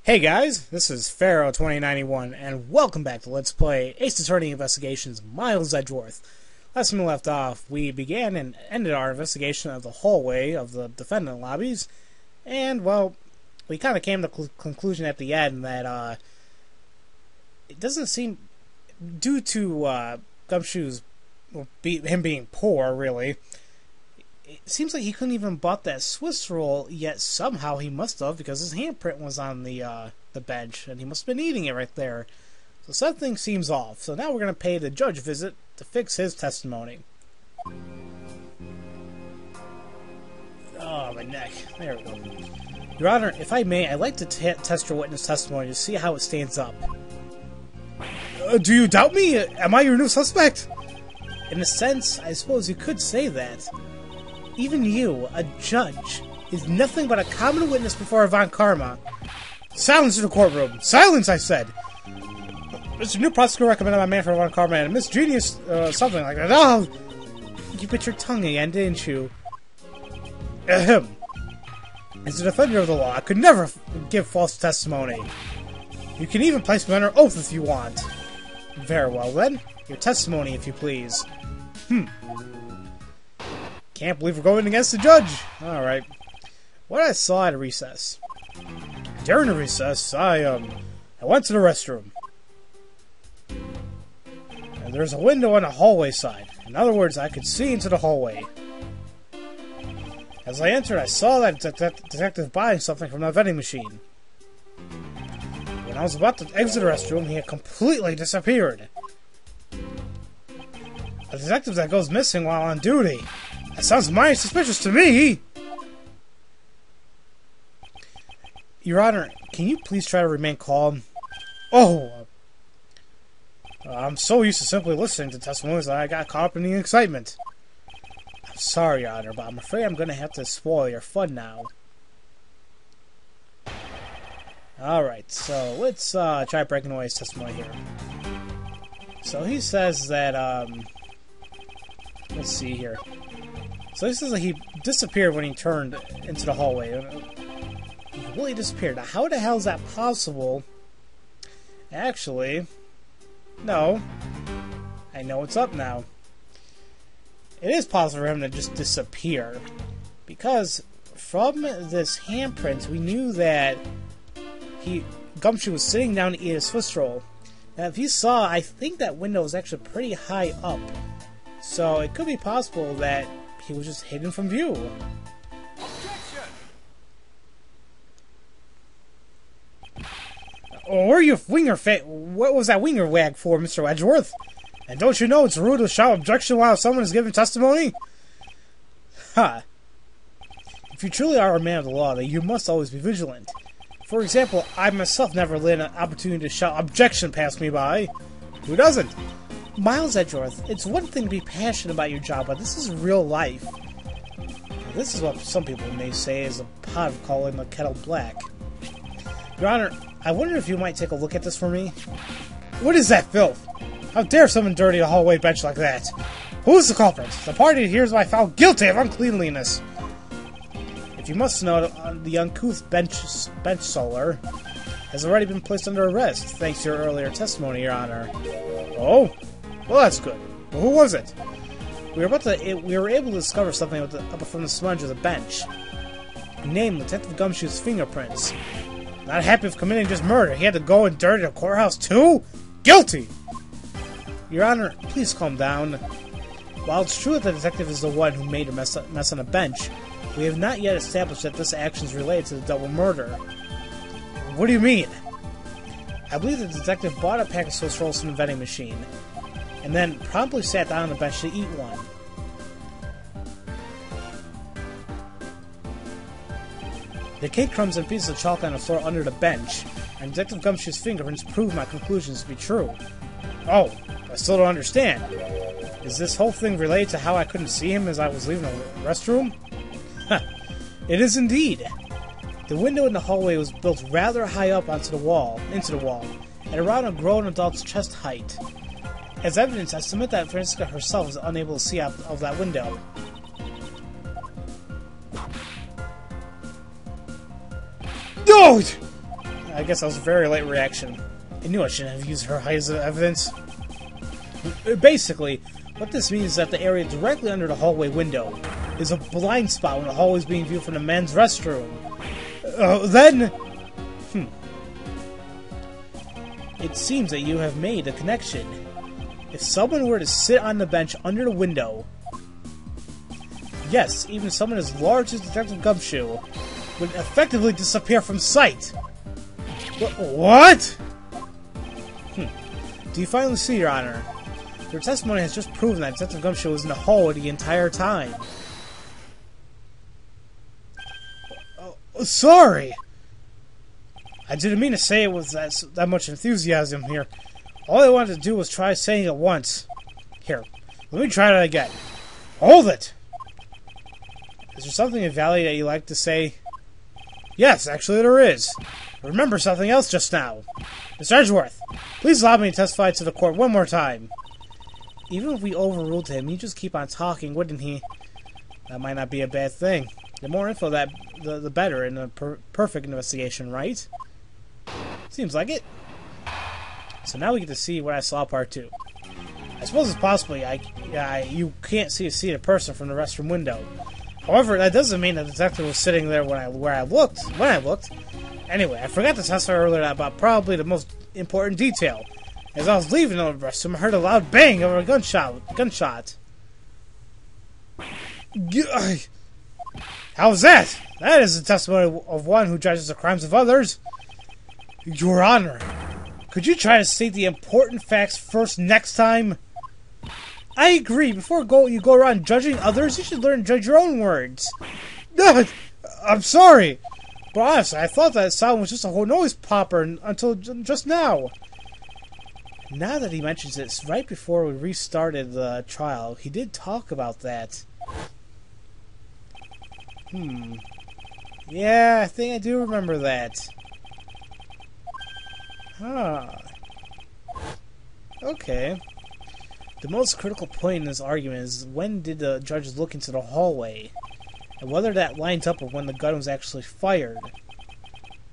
Hey guys, this is Pharaoh 2091, and welcome back to Let's Play Ace Attorney Investigations Miles Edgeworth. Last time we left off, we began and ended our investigation of the hallway of the defendant lobbies, and, well, we kind of came to the conclusion at the end that, it doesn't seem, due to, Gumshoe's, him being poor, really, it seems like he couldn't even bought that Swiss roll, yet somehow he must have, because his handprint was on the bench, and he must have been eating it right there. So something seems off. So now we're going to pay the judge a visit to fix his testimony. Oh, my neck. There we go. Your Honor, if I may, I'd like to test your witness testimony to see how it stands up. Do you doubt me? Am I your new suspect? In a sense, I suppose you could say that. Even you, a judge, is nothing but a common witness before Von Karma. Silence in the courtroom! Silence, I said! Mr. New Prosecutor recommended my man for Von Karma and Miss Genius, something like that. Oh! You bit your tongue again, didn't you? Ahem. As a defender of the law, I could never give false testimony. You can even place me under oath if you want. Very well, then. Your testimony, if you please. Can't believe we're going against the judge. Alright. What I saw at a recess. During the recess, I went to the restroom. And there's a window on the hallway side. In other words, I could see into the hallway. As I entered, I saw that detective buying something from the vending machine. When I was about to exit the restroom, he had completely disappeared. A detective that goes missing while on duty. That sounds mighty suspicious to me! Your Honor, can you please try to remain calm? Oh! I'm so used to simply listening to testimonies that I got caught up in the excitement. I'm sorry, Your Honor, but I'm afraid I'm gonna have to spoil your fun now. Alright, so let's try breaking away his testimony here. So he says that, let's see here. So he says that he disappeared when he turned into the hallway. He completely disappeared. Now, how the hell is that possible? Actually, no. I know what's up now. It is possible for him to just disappear. Because from this handprint, we knew that Gumshoe was sitting down to eat a Swiss roll. Now, if you saw, I think that window was actually pretty high up. So it could be possible that he was just hidden from view. Objection! Or you winger what was that winger wag for, Mr. Edgeworth? And don't you know it's rude to shout objection while someone is giving testimony? Ha! If you truly are a man of the law, then you must always be vigilant. For example, I myself never let an opportunity to shout objection pass me by. Who doesn't? Miles Edgeworth, it's one thing to be passionate about your job, but this is real life. This is what some people may say is a pot of calling the kettle black. Your Honor, I wonder if you might take a look at this for me? What is that filth? How dare someone dirty a hallway bench like that? Who is the culprit? The party here is found guilty of uncleanliness. If you must know, the uncouth bench solar has already been placed under arrest, thanks to your earlier testimony, Your Honor. Oh? Well, that's good. Well, who was it? We were able to discover something from the smudge of the bench. Named Detective Gumshoe's fingerprints. Not happy with committing just murder. He had to go and dirty the courthouse too? Guilty! Your Honor, please calm down. While it's true that the detective is the one who made a mess on the bench, we have not yet established that this action is related to the double murder. What do you mean? I believe the detective bought a pack of Swiss rolls from the vending machine, and then promptly sat down on the bench to eat one. The cake crumbs and pieces of chalk on the floor under the bench, and Detective Gumshoe's fingerprints prove my conclusions to be true. Oh, I still don't understand. Is this whole thing related to how I couldn't see him as I was leaving the restroom? It is indeed. The window in the hallway was built rather high up into the wall, at around a grown adult's chest height. As evidence, I submit that Francisca herself was unable to see out of that window. No! I guess that was a very late reaction. I knew I shouldn't have used her height as evidence. Basically, what this means is that the area directly under the hallway window is a blind spot when the hallway is being viewed from the men's restroom. Then... It seems that you have made a connection. If someone were to sit on the bench under the window... Yes, even someone as large as Detective Gumshoe would effectively disappear from sight. What? Do you finally see, Your Honor? Your testimony has just proven that Detective Gumshoe was in the hallway the entire time. Oh, sorry! I didn't mean to say it with that much enthusiasm here. All I wanted to do was try saying it once. Here, let me try that again. Hold it! Is there something in Valley that you like to say? Yes, actually there is. Remember something else just now. Mr. Edgeworth, please allow me to testify to the court one more time. Even if we overruled him, he'd just keep on talking, wouldn't he? That might not be a bad thing. The more info, the better in a perfect investigation, right? Seems like it. So now we get to see what I saw part 2. I suppose it's possible you can't see a seated person from the restroom window. However, that doesn't mean the detective was sitting there when I looked. Anyway, I forgot to testify earlier about probably the most important detail. As I was leaving the restroom, I heard a loud bang of a gunshot. How's that? That is the testimony of one who judges the crimes of others. Your Honor, could you try to state the important facts first next time? I agree. Before you go around judging others, you should learn to judge your own words. I'm sorry. But honestly, I thought that sound was just a whole noise popper until just now. Now that he mentions it, right before we restarted the trial, he did talk about that. Yeah, I think I do remember that. Okay. The most critical point in this argument is when did the judges look into the hallway, and whether that lines up with when the gun was actually fired.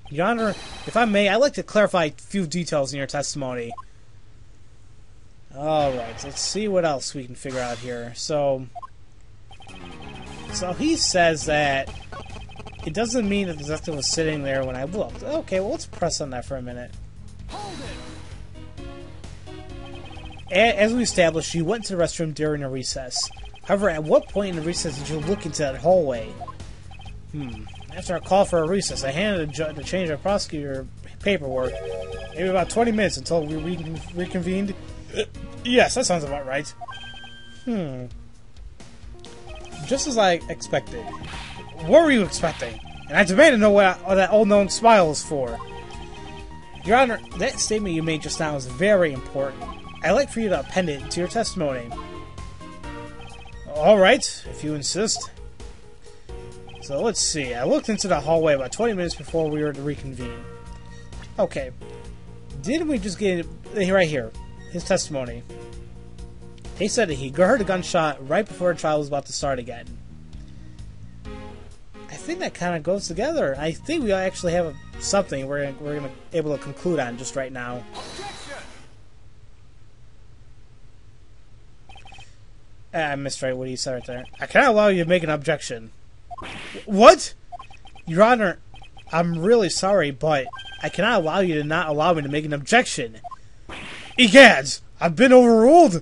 Your Honor, if I may, I'd like to clarify a few details in your testimony. Alright, let's see what else we can figure out here. So he says that it doesn't mean that the detective was sitting there when I looked. Okay, well, let's press on that for a minute. As we established, you went to the restroom during a recess. However, at what point in the recess did you look into that hallway? After a call for a recess, I handed the change of prosecutor paperwork. Maybe about 20 minutes until we reconvened. Yes, that sounds about right. Just as I expected. What were you expecting? And I demand to know what that all-knowing smile is for. Your Honor, that statement you made just now is very important. I'd like for you to append it to your testimony. Alright, if you insist. So let's see. I looked into the hallway about 20 minutes before we were to reconvene. Okay. Didn't we just get it right here? His testimony. He said that he heard a gunshot right before the trial was about to start again. I think that kind of goes together. I think we actually have something we're gonna able to conclude on just right now. I missed right what he said right there. I cannot allow you to make an objection. What? Your Honor, I'm really sorry, but I cannot allow you to not allow me to make an objection. Egads! I've been overruled!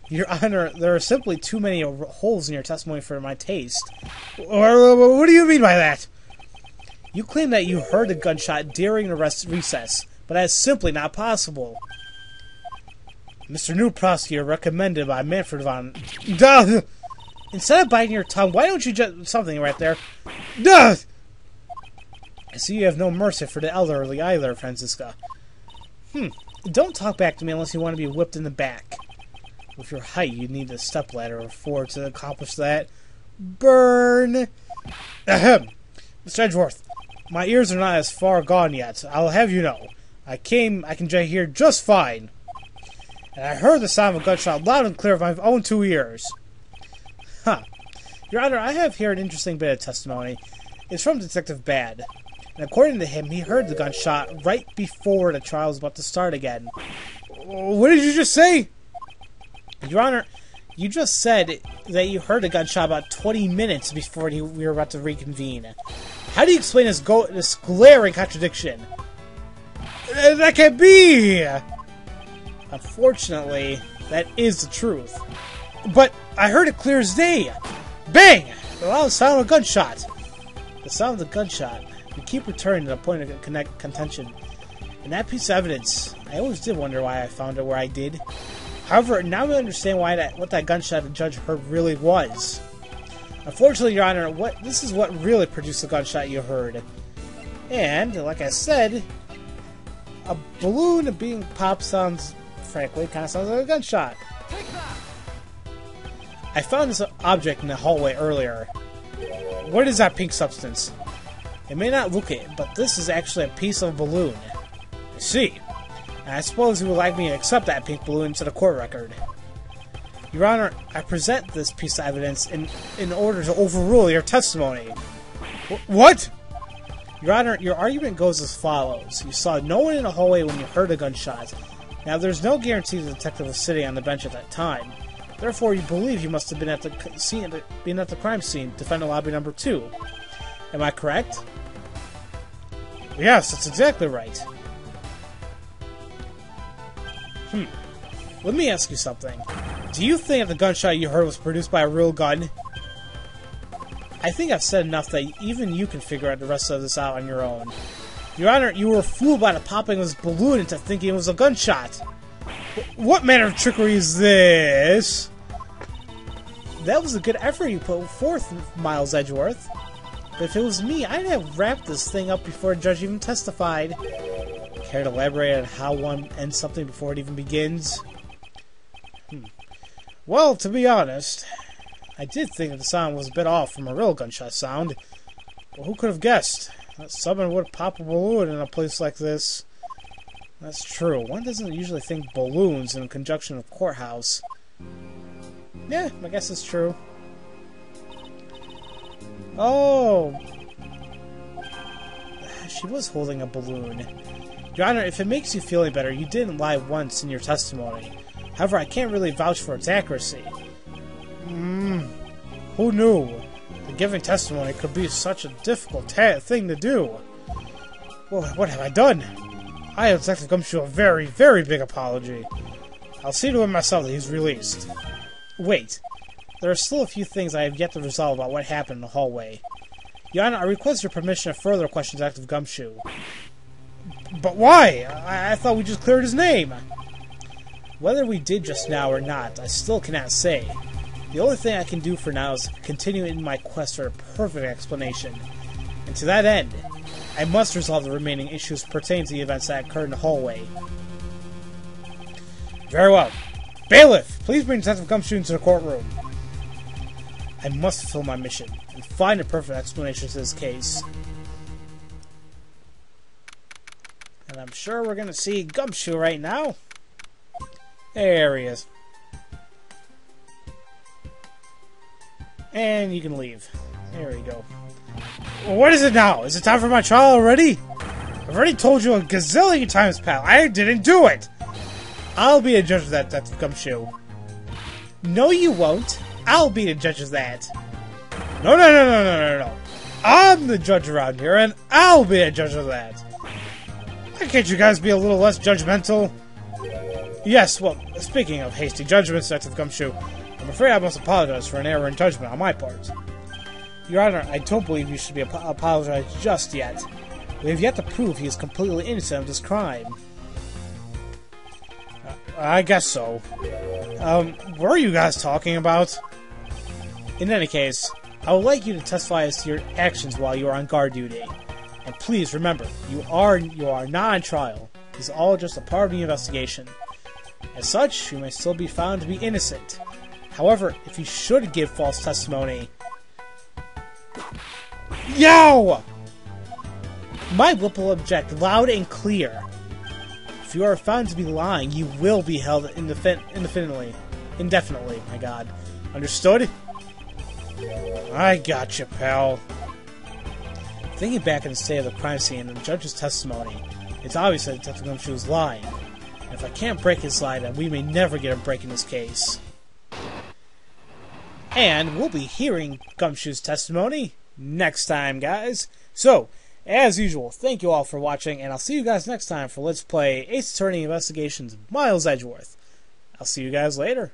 Your Honor, there are simply too many holes in your testimony for my taste. What do you mean by that? You claim that you heard a gunshot during the recess, but that is simply not possible. Mr. New Prosecutor, recommended by Manfred von... Duh! Instead of biting your tongue, why don't you just... Something right there. Duh! I see you have no mercy for the elderly either, Franziska. Don't talk back to me unless you want to be whipped in the back. With your height, you'd need a stepladder or 4 to accomplish that. Burn! Ahem! Mr. Edgeworth, my ears are not as far gone yet. I'll have you know. I can hear just fine. And I heard the sound of a gunshot loud and clear with my own 2 ears. Your Honor, I have here an interesting bit of testimony. It's from Detective Bad. and according to him, he heard the gunshot right before the trial was about to start again. What did you just say? Your Honor, you just said that you heard a gunshot about 20 minutes before we were about to reconvene. How do you explain this glaring contradiction? That can't be! Unfortunately, that is the truth. But I heard it clear as day! Bang! The loud sound of a gunshot! The sound of the gunshot. We keep returning to the point of contention. And that piece of evidence, I always did wonder why I found it where I did. However, now we understand what that gunshot the judge heard really was. Unfortunately, Your Honor, this is what really produced the gunshot you heard. And, like I said, a balloon being popped sounds, frankly, kind of sounds like a gunshot. I found this object in the hallway earlier. What is that pink substance? It may not look it, but this is actually a piece of a balloon. I see. And I suppose you would like me to accept that pink balloon into the court record. Your Honor, I present this piece of evidence in order to overrule your testimony. What? Your Honor, your argument goes as follows. You saw no one in the hallway when you heard a gunshot. Now, there's no guarantee the detective was sitting on the bench at that time. Therefore, you believe you must have been at the crime scene, defendant lobby number 2. Am I correct? Yes, that's exactly right. Let me ask you something. Do you think that the gunshot you heard was produced by a real gun? I think I've said enough that even you can figure out the rest of this out on your own. Your Honor, you were fooled by the popping of this balloon into thinking it was a gunshot. What manner of trickery is this? That was a good effort you put forth, Miles Edgeworth. But if it was me, I'd have wrapped this thing up before a judge even testified. Care to elaborate on how one ends something before it even begins? Well, to be honest, I did think that the sound was a bit off from a real gunshot sound. But who could have guessed that someone would pop a balloon in a place like this? That's true. One doesn't usually think balloons in conjunction with courthouse. Yeah, I guess it's true. Oh! She was holding a balloon. Your Honor, if it makes you feel any better, you didn't lie once in your testimony. However, I can't really vouch for its accuracy. Who knew? The giving testimony could be such a difficult thing to do. Well, what have I done? I owe Detective Gumshoe a very, very big apology. I'll see to it myself that he's released. Wait. There are still a few things I have yet to resolve about what happened in the hallway. Your Honor, I request your permission to further question Detective Gumshoe. But why? I thought we just cleared his name. Whether we did just now or not, I still cannot say. The only thing I can do for now is continue in my quest for a perfect explanation. And to that end, I must resolve the remaining issues pertaining to the events that occurred in the hallway. Very well. Bailiff, please bring Detective Gumshoe into the courtroom. I must fulfill my mission and find a perfect explanation to this case. And I'm sure we're going to see Gumshoe right now. There he is. And you can leave. There we go. Well, what is it now? Is it time for my trial already? I've already told you a gazillion times, pal. I didn't do it. I'll be a judge of that, Detective Gumshoe. No, you won't. I'll be the judge of that. No. I'm the judge around here, and I'll be a judge of that. Why can't you guys be a little less judgmental? Yes, well, speaking of hasty judgments, Detective Gumshoe, I'm afraid I must apologize for an error in judgment on my part. Your Honor, I don't believe you should be apologized just yet. We have yet to prove he is completely innocent of this crime. I guess so. What are you guys talking about? In any case, I would like you to testify as to your actions while you are on guard duty. And please remember, you are not on trial. This is all just a part of the investigation. As such, you may still be found to be innocent. However, if you should give false testimony... Yow! My whip will object loud and clear. If you are found to be lying, you will be held indefinitely. My God. Understood? I gotcha, pal. Thinking back on the state of the crime scene and the judge's testimony, it's obvious that Detective Gumshoe is lying. And if I can't break his lie, then we may never get a break in this case. And we'll be hearing Gumshoe's testimony next time, guys. So, as usual, thank you all for watching, and I'll see you guys next time for Let's Play Ace Attorney Investigations Miles Edgeworth. I'll see you guys later.